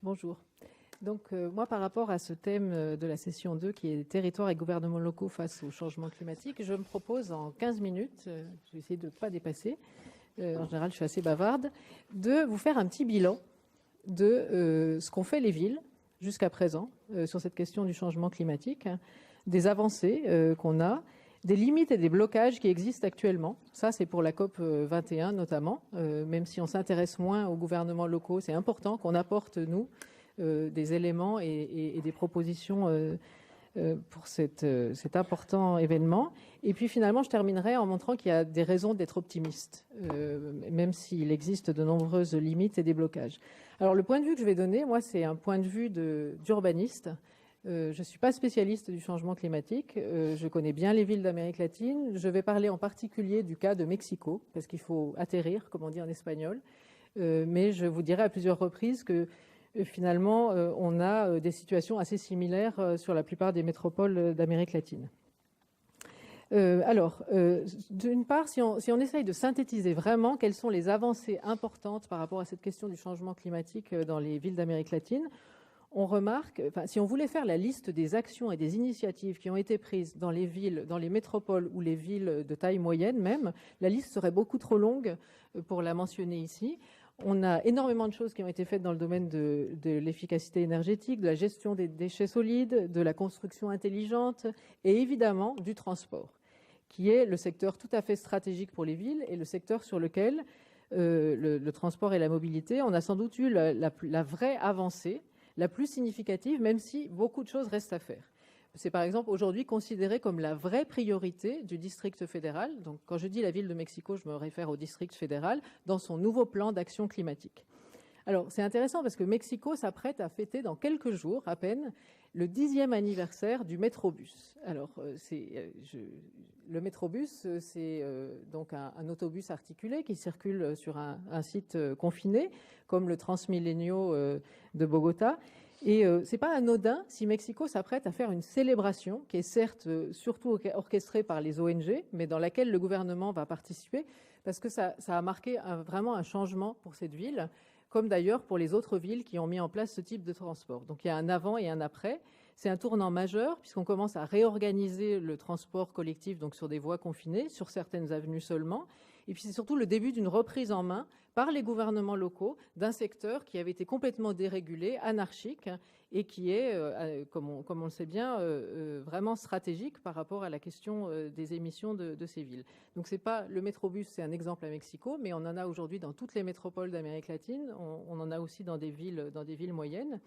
Bonjour. Donc, moi, par rapport à ce thème de la session 2, qui est territoire et gouvernements locaux face au changement climatique, je me propose en 15 minutes, je vais essayer de ne pas dépasser, en général je suis assez bavarde, de vous faire un petit bilan de ce qu'ont fait les villes jusqu'à présent sur cette question du changement climatique, hein, des avancées qu'on a, des limites et des blocages qui existent actuellement. Ça, c'est pour la COP 21 notamment, même si on s'intéresse moins aux gouvernements locaux, c'est important qu'on apporte, nous, des éléments et des propositions pour cet important événement. Et puis finalement, je terminerai en montrant qu'il y a des raisons d'être optimiste, même s'il existe de nombreuses limites et des blocages. Alors le point de vue que je vais donner, moi, c'est un point de vue d'urbaniste. Je ne suis pas spécialiste du changement climatique, je connais bien les villes d'Amérique latine. Je vais parler en particulier du cas de Mexico, parce qu'il faut atterrir, comme on dit en espagnol. Mais je vous dirai à plusieurs reprises que finalement, on a des situations assez similaires sur la plupart des métropoles d'Amérique latine. D'une part, si on essaye de synthétiser vraiment quelles sont les avancées importantes par rapport à cette question du changement climatique dans les villes d'Amérique latine, on remarque, si on voulait faire la liste des actions et des initiatives qui ont été prises dans les villes, dans les métropoles ou les villes de taille moyenne même, la liste serait beaucoup trop longue pour la mentionner ici. On a énormément de choses qui ont été faites dans le domaine de l'efficacité énergétique, de la gestion des déchets solides, de la construction intelligente et évidemment du transport, qui est le secteur tout à fait stratégique pour les villes et le secteur sur lequel le transport et la mobilité, on a sans doute eu la vraie avancée, la plus significative, même si beaucoup de choses restent à faire. C'est par exemple aujourd'hui considéré comme la vraie priorité du district fédéral. Donc quand je dis la ville de Mexico, je me réfère au district fédéral dans son nouveau plan d'action climatique. Alors c'est intéressant parce que Mexico s'apprête à fêter dans quelques jours à peine le 10e anniversaire du Métrobus. Alors le Métrobus, c'est donc un autobus articulé qui circule sur un site confiné, comme le Transmilenio de Bogota. Et c'est pas anodin si Mexico s'apprête à faire une célébration qui est certes surtout orchestrée par les ONG, mais dans laquelle le gouvernement va participer, parce que ça a marqué vraiment un changement pour cette ville, comme d'ailleurs pour les autres villes qui ont mis en place ce type de transport. Donc il y a un avant et un après. C'est un tournant majeur puisqu'on commence à réorganiser le transport collectif donc sur des voies confinées, sur certaines avenues seulement. Et puis c'est surtout le début d'une reprise en main par les gouvernements locaux d'un secteur qui avait été complètement dérégulé, anarchique, et qui est, comme on le sait bien, vraiment stratégique par rapport à la question des émissions de ces villes. Donc c'est pas le Métrobus, c'est un exemple à Mexico, mais on en a aujourd'hui dans toutes les métropoles d'Amérique latine. On en a aussi dans des villes moyennes.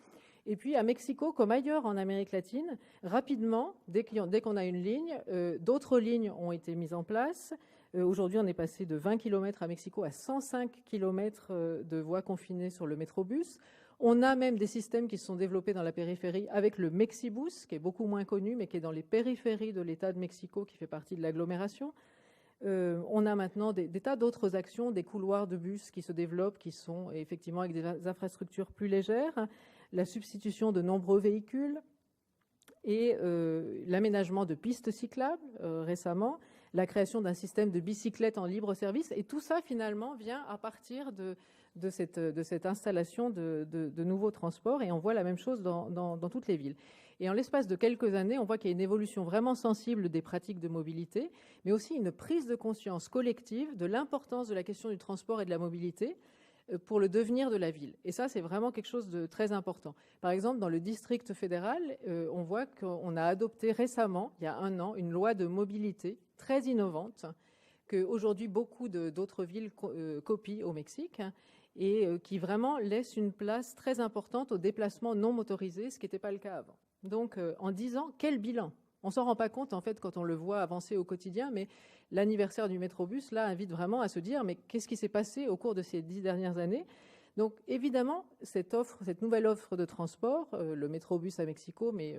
Et puis à Mexico, comme ailleurs en Amérique latine, rapidement, dès qu'on a une ligne, d'autres lignes ont été mises en place. Aujourd'hui, on est passé de 20 km à Mexico à 105 km de voies confinées sur le Métrobus. On a même des systèmes qui se sont développés dans la périphérie avec le Mexibus, qui est beaucoup moins connu, mais qui est dans les périphéries de l'État de Mexico, qui fait partie de l'agglomération. On a maintenant des tas d'autres actions, des couloirs de bus qui se développent, qui sont effectivement avec des infrastructures plus légères, la substitution de nombreux véhicules et l'aménagement de pistes cyclables récemment, la création d'un système de bicyclettes en libre service. Et tout ça, finalement, vient à partir de cette installation de nouveaux transports. Et on voit la même chose dans toutes les villes. Et en l'espace de quelques années, on voit qu'il y a une évolution vraiment sensible des pratiques de mobilité, mais aussi une prise de conscience collective de l'importance de la question du transport et de la mobilité pour le devenir de la ville. Et ça, c'est vraiment quelque chose de très important. Par exemple, dans le district fédéral, on voit qu'on a adopté récemment, il y a un an, une loi de mobilité très innovante qu'aujourd'hui beaucoup d'autres villes copient au Mexique et qui vraiment laisse une place très importante aux déplacements non motorisés, ce qui n'était pas le cas avant. Donc, en 10 ans, quel bilan ? On s'en rend pas compte en fait quand on le voit avancer au quotidien, mais l'anniversaire du Métrobus là invite vraiment à se dire mais qu'est-ce qui s'est passé au cours de ces 10 dernières années ? Donc évidemment cette nouvelle offre de transport, le Métrobus à Mexico, mais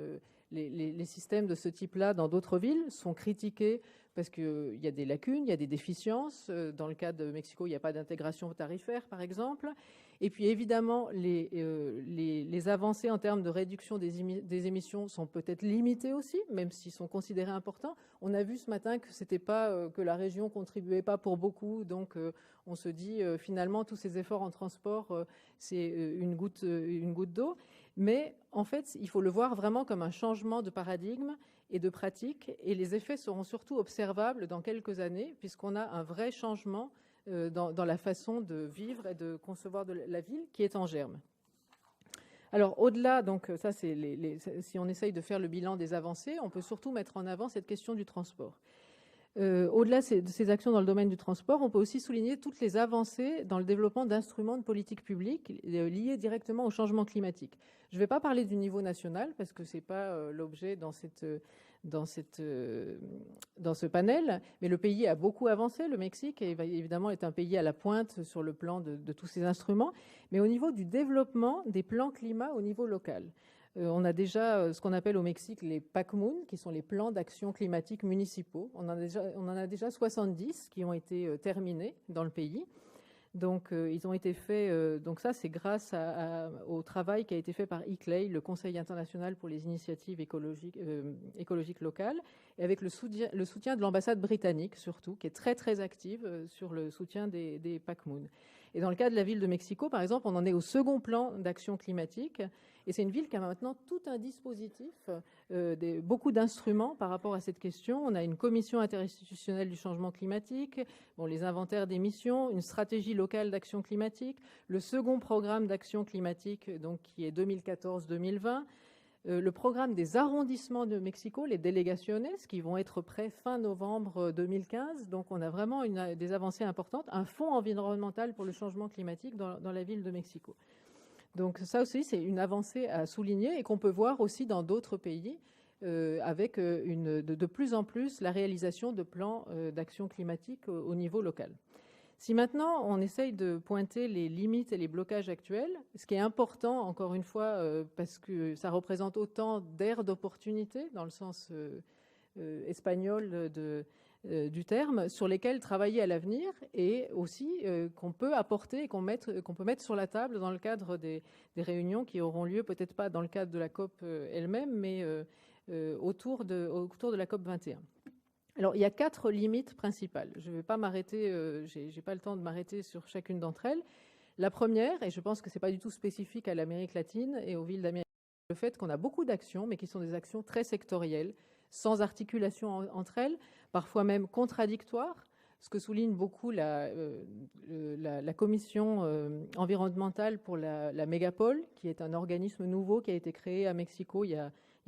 les systèmes de ce type-là dans d'autres villes sont critiqués parce qu'il y a des lacunes, il y a des déficiences. Dans le cas de Mexico, il n'y a pas d'intégration tarifaire par exemple. Et puis évidemment les les avancées en termes de réduction des émissions sont peut-être limitées aussi, même s'ils sont considérés importants. On a vu ce matin que c'était pas que la région contribuait pas pour beaucoup, donc on se dit finalement tous ces efforts en transport, c'est une goutte d'eau. Mais en fait, il faut le voir vraiment comme un changement de paradigme et de pratique, et les effets seront surtout observables dans quelques années, puisqu'on a un vrai changement dans la façon de vivre et de concevoir la ville qui est en germe. Alors au-delà, donc ça c'est si on essaye de faire le bilan des avancées, on peut surtout mettre en avant cette question du transport. Au-delà de ces actions dans le domaine du transport, on peut aussi souligner toutes les avancées dans le développement d'instruments de politique publique liés directement au changement climatique. Je ne vais pas parler du niveau national parce que ce n'est pas l'objet dans ce panel, mais le pays a beaucoup avancé, le Mexique, et évidemment est un pays à la pointe sur le plan de tous ces instruments, mais au niveau du développement des plans climat au niveau local. On a déjà ce qu'on appelle au Mexique les PACMUN, qui sont les plans d'action climatique municipaux. On en a déjà 70 qui ont été terminés dans le pays. Donc, ils ont été faits. Donc, ça, c'est grâce au travail qui a été fait par ICLEI, le Conseil international pour les initiatives écologiques locales, et avec le soutien de l'ambassade britannique, surtout, qui est très, très active sur le soutien des PACMUN. Et dans le cas de la ville de Mexico, par exemple, on en est au second plan d'action climatique. Et c'est une ville qui a maintenant tout un dispositif, beaucoup d'instruments par rapport à cette question. On a une commission interinstitutionnelle du changement climatique, les inventaires d'émissions, une stratégie locale d'action climatique, le second programme d'action climatique, donc, qui est 2014-2020, le programme des arrondissements de Mexico, les delegaciones, qui vont être prêts fin novembre 2015. Donc on a vraiment des avancées importantes, un fonds environnemental pour le changement climatique dans la ville de Mexico. Donc ça aussi, c'est une avancée à souligner et qu'on peut voir aussi dans d'autres pays avec de plus en plus la réalisation de plans d'action climatique au niveau local. Si maintenant on essaye de pointer les limites et les blocages actuels, ce qui est important, encore une fois, parce que ça représente autant d'aires d'opportunité dans le sens espagnol du terme, sur lesquels travailler à l'avenir et aussi qu'on peut apporter et qu'on peut mettre sur la table dans le cadre des réunions qui auront lieu, peut-être pas dans le cadre de la COP elle-même, mais autour de la COP 21. Alors, il y a 4 limites principales. Je ne vais pas m'arrêter, j'ai pas le temps de m'arrêter sur chacune d'entre elles. La première, et je pense que ce n'est pas du tout spécifique à l'Amérique latine et aux villes d'Amérique, le fait qu'on a beaucoup d'actions, mais qui sont des actions très sectorielles, sans articulation entre elles, parfois même contradictoires, ce que souligne beaucoup la commission environnementale pour la mégapole, qui est un organisme nouveau qui a été créé à Mexico il y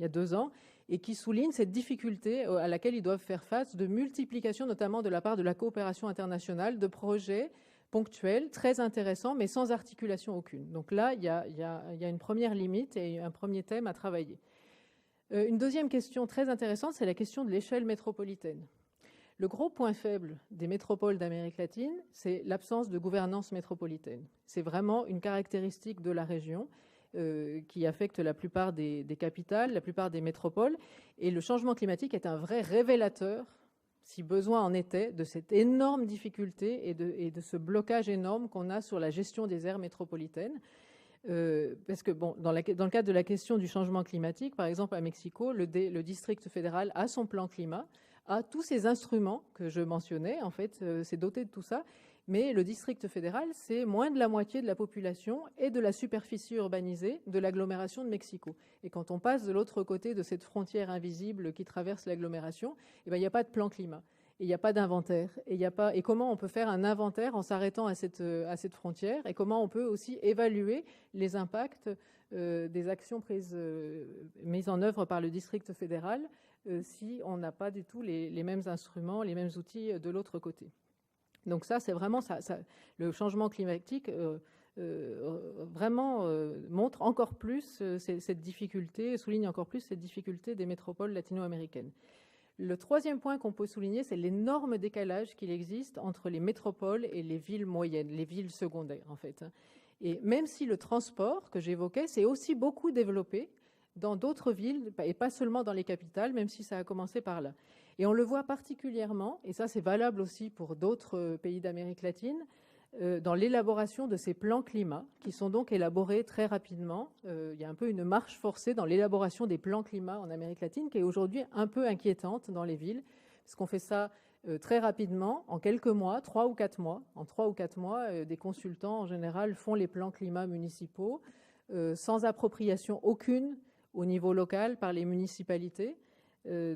a 2 ans, et qui souligne cette difficulté à laquelle ils doivent faire face de multiplication, notamment de la part de la coopération internationale, de projets ponctuels, très intéressants, mais sans articulation aucune. Donc là, il y a une première limite et un premier thème à travailler. Une deuxième question très intéressante, c'est la question de l'échelle métropolitaine. Le gros point faible des métropoles d'Amérique latine, c'est l'absence de gouvernance métropolitaine. C'est vraiment une caractéristique de la région qui affecte la plupart des capitales, la plupart des métropoles. Et le changement climatique est un vrai révélateur, si besoin en était, de cette énorme difficulté et de ce blocage énorme qu'on a sur la gestion des aires métropolitaines. Parce que dans le cadre de la question du changement climatique, par exemple à Mexico, le district fédéral a son plan climat, a tous ces instruments que je mentionnais, en fait, c'est doté de tout ça, mais le district fédéral, c'est moins de la moitié de la population et de la superficie urbanisée de l'agglomération de Mexico. Et quand on passe de l'autre côté de cette frontière invisible qui traverse l'agglomération, il n'y a pas de plan climat. Et il n'y a pas d'inventaire. Et comment on peut faire un inventaire en s'arrêtant à cette frontière, et comment on peut aussi évaluer les impacts des actions mises en œuvre par le district fédéral si on n'a pas du tout les mêmes instruments, les mêmes outils de l'autre côté. Donc ça, c'est vraiment ça. Le changement climatique vraiment montre encore plus cette difficulté, souligne encore plus cette difficulté des métropoles latino-américaines. Le troisième point qu'on peut souligner, c'est l'énorme décalage qu'il existe entre les métropoles et les villes moyennes, les villes secondaires en fait. Et même si le transport que j'évoquais s'est aussi beaucoup développé dans d'autres villes, et pas seulement dans les capitales, même si ça a commencé par là. Et on le voit particulièrement, et ça c'est valable aussi pour d'autres pays d'Amérique latine, dans l'élaboration de ces plans climat, qui sont donc élaborés très rapidement. Il y a un peu une marche forcée dans l'élaboration des plans climat en Amérique latine, qui est aujourd'hui un peu inquiétante dans les villes, parce qu'on fait ça très rapidement, en quelques mois, 3 ou 4 mois. En 3 ou 4 mois, des consultants, en général, font les plans climat municipaux, sans appropriation aucune au niveau local par les municipalités.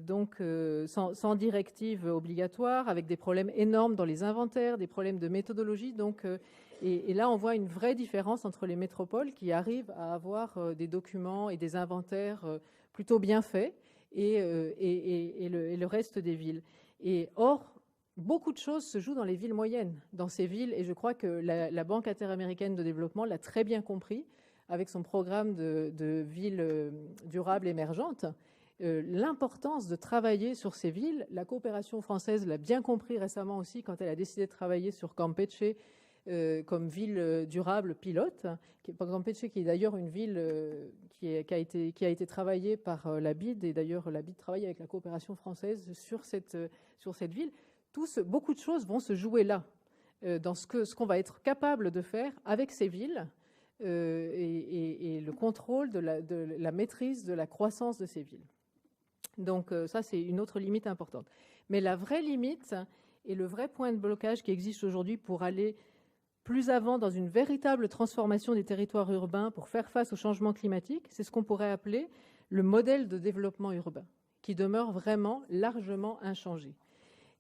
Donc sans directive obligatoire, avec des problèmes énormes dans les inventaires, des problèmes de méthodologie. Donc, et là, on voit une vraie différence entre les métropoles qui arrivent à avoir des documents et des inventaires plutôt bien faits et le reste des villes. Et or, beaucoup de choses se jouent dans les villes moyennes, dans ces villes, et je crois que la Banque interaméricaine de développement l'a très bien compris avec son programme de villes durables émergentes. L'importance de travailler sur ces villes. La coopération française l'a bien compris récemment aussi quand elle a décidé de travailler sur Campeche comme ville durable pilote. Campeche qui est d'ailleurs une ville qui a été travaillée par la BID, et d'ailleurs la BID travaille avec la coopération française sur cette ville. Beaucoup de choses vont se jouer là, dans ce qu'on va être capable de faire avec ces villes et le contrôle de la maîtrise de la croissance de ces villes. Donc ça, c'est une autre limite importante. Mais la vraie limite et le vrai point de blocage qui existe aujourd'hui pour aller plus avant dans une véritable transformation des territoires urbains pour faire face au changement climatique, c'est ce qu'on pourrait appeler le modèle de développement urbain, qui demeure vraiment largement inchangé.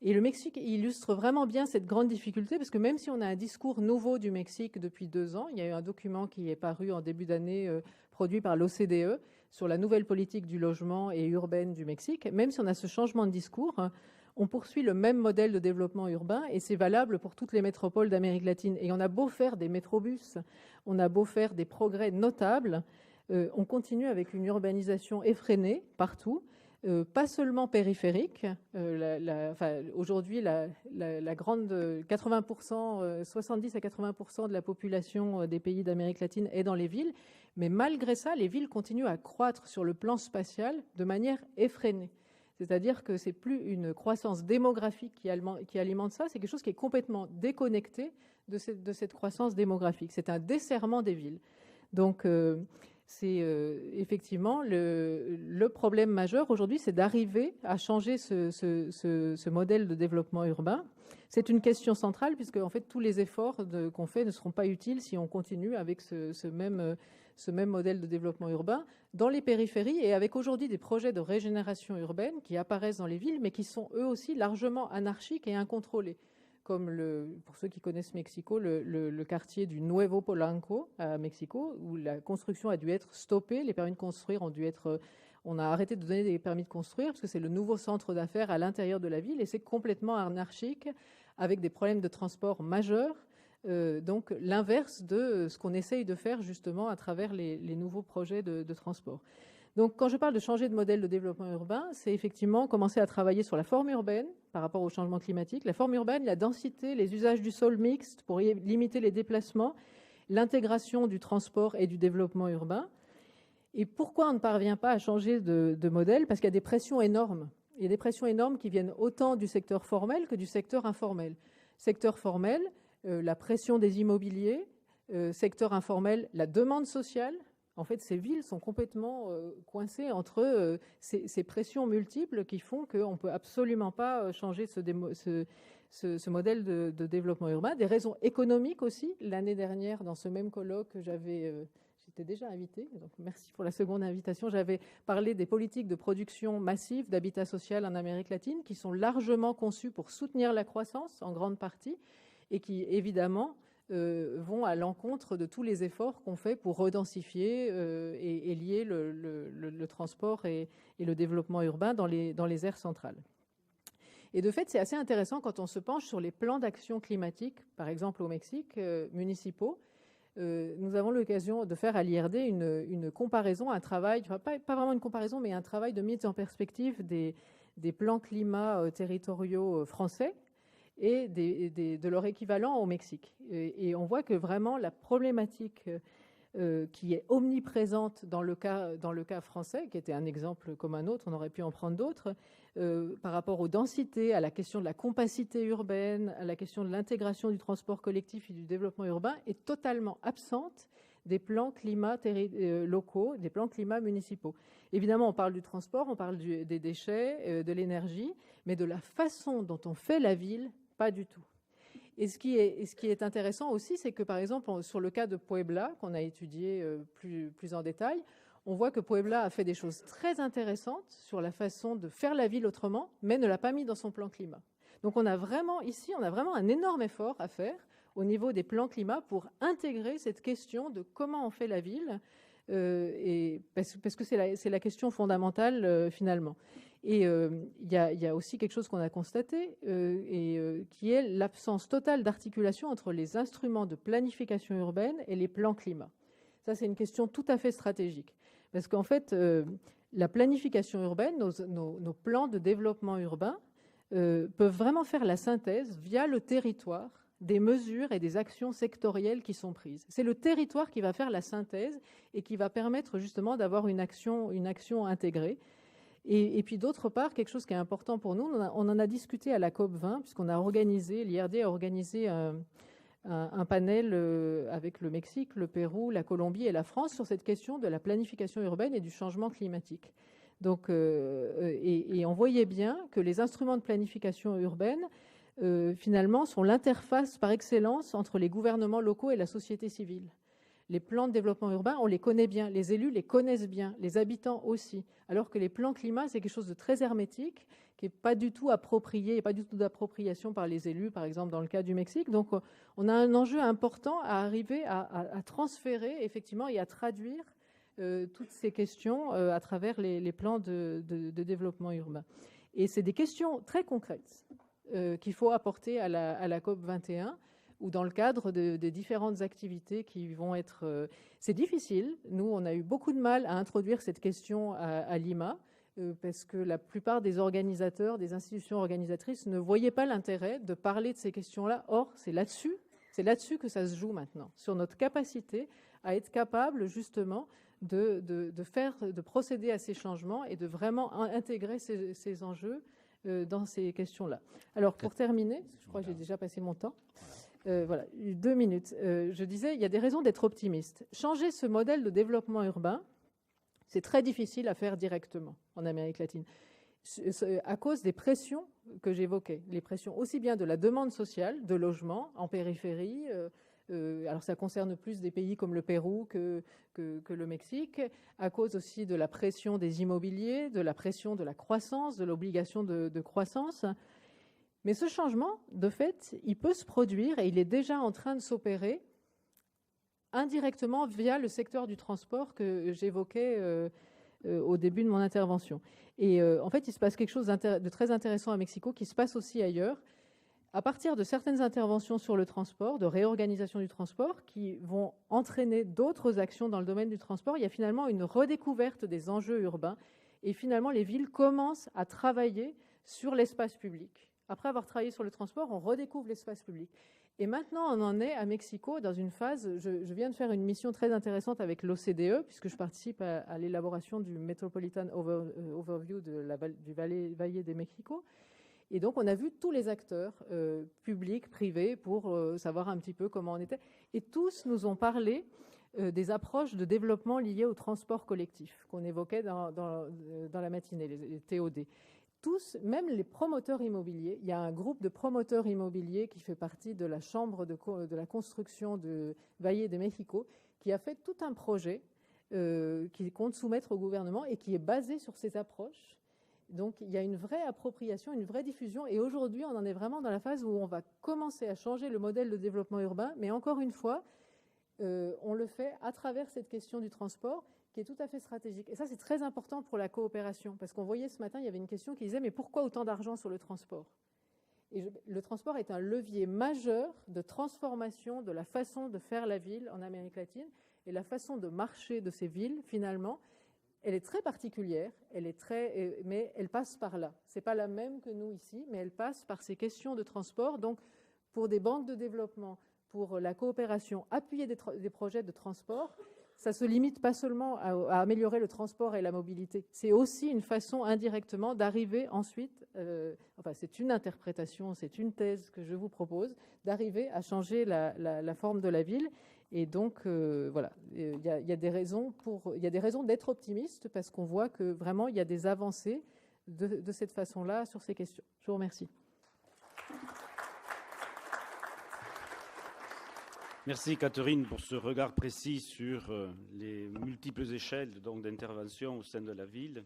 Et le Mexique illustre vraiment bien cette grande difficulté, parce que même si on a un discours nouveau du Mexique depuis 2 ans, il y a eu un document qui est paru en début d'année, produit par l'OCDE, sur la nouvelle politique du logement et urbaine du Mexique. Même si on a ce changement de discours, on poursuit le même modèle de développement urbain, et c'est valable pour toutes les métropoles d'Amérique latine. Et on a beau faire des métrobus, on a beau faire des progrès notables, on continue avec une urbanisation effrénée partout. Pas seulement périphérique. Aujourd'hui, la grande 80%, 70 à 80% de la population des pays d'Amérique latine est dans les villes. Mais malgré ça, les villes continuent à croître sur le plan spatial de manière effrénée. C'est-à-dire que c'est plus une croissance démographique qui alimente ça, c'est quelque chose qui est complètement déconnecté de cette croissance démographique. C'est un desserrement des villes. Donc, c'est effectivement le problème majeur aujourd'hui, c'est d'arriver à changer ce modèle de développement urbain. C'est une question centrale, puisque en fait tous les efforts qu'on fait ne seront pas utiles si on continue avec ce même modèle de développement urbain dans les périphéries, et avec aujourd'hui des projets de régénération urbaine qui apparaissent dans les villes, mais qui sont eux aussi largement anarchiques et incontrôlés. Comme pour ceux qui connaissent Mexico, le quartier du Nuevo Polanco à Mexico, où la construction a dû être stoppée, les permis de construire ont dû être... On a arrêté de donner des permis de construire parce que c'est le nouveau centre d'affaires à l'intérieur de la ville, et c'est complètement anarchique, avec des problèmes de transport majeurs. Donc l'inverse de ce qu'on essaye de faire justement à travers les nouveaux projets de transport. Donc, quand je parle de changer de modèle de développement urbain, c'est effectivement commencer à travailler sur la forme urbaine par rapport au changement climatique, la forme urbaine, la densité, les usages du sol mixte pour limiter les déplacements, l'intégration du transport et du développement urbain. Et pourquoi on ne parvient pas à changer de modèle? Parce qu'il y a des pressions énormes. Il y a des pressions énormes qui viennent autant du secteur formel que du secteur informel. Secteur formel, la pression des immobiliers. Secteur informel, la demande sociale. En fait, ces villes sont complètement coincées entre ces pressions multiples qui font qu'on ne peut absolument pas changer ce modèle de développement urbain. Des raisons économiques aussi. L'année dernière, dans ce même colloque, j'étais déjà invitée, donc merci pour la seconde invitation, j'avais parlé des politiques de production massive d'habitat social en Amérique latine qui sont largement conçues pour soutenir la croissance en grande partie et qui, évidemment, vont à l'encontre de tous les efforts qu'on fait pour redensifier et lier le transport et le développement urbain dans les aires centrales. Et de fait, c'est assez intéressant quand on se penche sur les plans d'action climatique, par exemple au Mexique, municipaux. Nous avons l'occasion de faire à l'IRD une comparaison, un travail, enfin, pas vraiment une comparaison, mais un travail de mise en perspective des plans climat territoriaux français et de leur équivalent au Mexique. Et on voit que vraiment la problématique qui est omniprésente dans le cas français, qui était un exemple comme un autre, on aurait pu en prendre d'autres, par rapport aux densités, à la question de la compacité urbaine, à la question de l'intégration du transport collectif et du développement urbain, est totalement absente des plans climat locaux, des plans climat municipaux. Évidemment, on parle du transport, on parle des déchets, de l'énergie, mais de la façon dont on fait la ville, pas du tout. Et ce qui est intéressant aussi, c'est que, par exemple, sur le cas de Puebla, qu'on a étudié plus en détail, on voit que Puebla a fait des choses très intéressantes sur la façon de faire la ville autrement, mais ne l'a pas mis dans son plan climat. Donc on a vraiment un énorme effort à faire au niveau des plans climat pour intégrer cette question de comment on fait la ville, parce que c'est la question fondamentale finalement. Et il y a aussi quelque chose qu'on a constaté, qui est l'absence totale d'articulation entre les instruments de planification urbaine et les plans climat. Ça, c'est une question tout à fait stratégique. Parce qu'en fait, la planification urbaine, nos plans de développement urbain, peuvent vraiment faire la synthèse via le territoire des mesures et des actions sectorielles qui sont prises. C'est le territoire qui va faire la synthèse et qui va permettre justement d'avoir une action intégrée. Et puis d'autre part, quelque chose qui est important pour nous, on en a discuté à la COP20, puisqu'on a organisé, l'IRD a organisé un panel avec le Mexique, le Pérou, la Colombie et la France sur cette question de la planification urbaine et du changement climatique. Donc, et on voyait bien que les instruments de planification urbaine, finalement, sont l'interface par excellence entre les gouvernements locaux et la société civile. Les plans de développement urbain, on les connaît bien, les élus les connaissent bien, les habitants aussi, alors que les plans climat, c'est quelque chose de très hermétique, qui n'est pas du tout approprié, il n'y a pas du tout d'appropriation par les élus, par exemple dans le cas du Mexique. Donc on a un enjeu important à arriver à transférer effectivement et à traduire toutes ces questions à travers les plans de développement urbain. Et c'est des questions très concrètes qu'il faut apporter à la COP 21, ou dans le cadre des différentes activités qui vont être... c'est difficile. Nous, on a eu beaucoup de mal à introduire cette question à Lima, parce que la plupart des organisateurs, des institutions organisatrices ne voyaient pas l'intérêt de parler de ces questions-là. Or, c'est là-dessus que ça se joue maintenant, sur notre capacité à être capable justement de procéder à ces changements et de vraiment intégrer ces enjeux dans ces questions-là. Alors, pour terminer, je crois que j'ai déjà passé mon temps. Voilà, 2 minutes. Je disais, il y a des raisons d'être optimiste. Changer ce modèle de développement urbain, c'est très difficile à faire directement en Amérique latine, à cause des pressions que j'évoquais. Les pressions aussi bien de la demande sociale, de logement en périphérie, alors ça concerne plus des pays comme le Pérou que le Mexique, à cause aussi de la pression des immobiliers, de la pression de la croissance, de l'obligation de croissance. Mais ce changement, de fait, il peut se produire et il est déjà en train de s'opérer indirectement via le secteur du transport que j'évoquais au début de mon intervention. Et en fait, il se passe quelque chose de très intéressant à Mexico qui se passe aussi ailleurs. À partir de certaines interventions sur le transport, de réorganisation du transport, qui vont entraîner d'autres actions dans le domaine du transport, il y a finalement une redécouverte des enjeux urbains. Et finalement, les villes commencent à travailler sur l'espace public. Après avoir travaillé sur le transport, on redécouvre l'espace public. Et maintenant, on en est à Mexico dans une phase, je viens de faire une mission très intéressante avec l'OCDE, puisque je participe à l'élaboration du Metropolitan Overview du Valle de Mexico. Et donc, on a vu tous les acteurs, publics, privés, pour savoir un petit peu comment on était. Et tous nous ont parlé des approches de développement liées au transport collectif, qu'on évoquait dans la matinée, les TOD. Tous, même les promoteurs immobiliers, il y a un groupe de promoteurs immobiliers qui fait partie de la chambre de la construction de Valle de Mexico, qui a fait tout un projet qu'il compte soumettre au gouvernement et qui est basé sur ces approches. Donc il y a une vraie appropriation, une vraie diffusion, et aujourd'hui on en est vraiment dans la phase où on va commencer à changer le modèle de développement urbain, mais encore une fois, on le fait à travers cette question du transport, qui est tout à fait stratégique. Et ça, c'est très important pour la coopération, parce qu'on voyait ce matin, il y avait une question qui disait « Mais pourquoi autant d'argent sur le transport ?» Et le transport est un levier majeur de transformation de la façon de faire la ville en Amérique latine, et la façon de marcher de ces villes, finalement, elle est très particulière, mais elle passe par là. Ce n'est pas la même que nous ici, mais elle passe par ces questions de transport. Donc, pour des banques de développement, pour la coopération, appuyer des projets de transport, ça se limite pas seulement à améliorer le transport et la mobilité. C'est aussi une façon indirectement d'arriver ensuite, enfin c'est une interprétation, c'est une thèse que je vous propose, d'arriver à changer la forme de la ville. Et donc voilà, il y a des raisons d'être optimiste parce qu'on voit que vraiment il y a des avancées de cette façon-là sur ces questions. Je vous remercie. Merci Catherine pour ce regard précis sur les multiples échelles d'intervention au sein de la ville.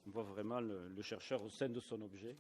On voit vraiment le chercheur au sein de son objet.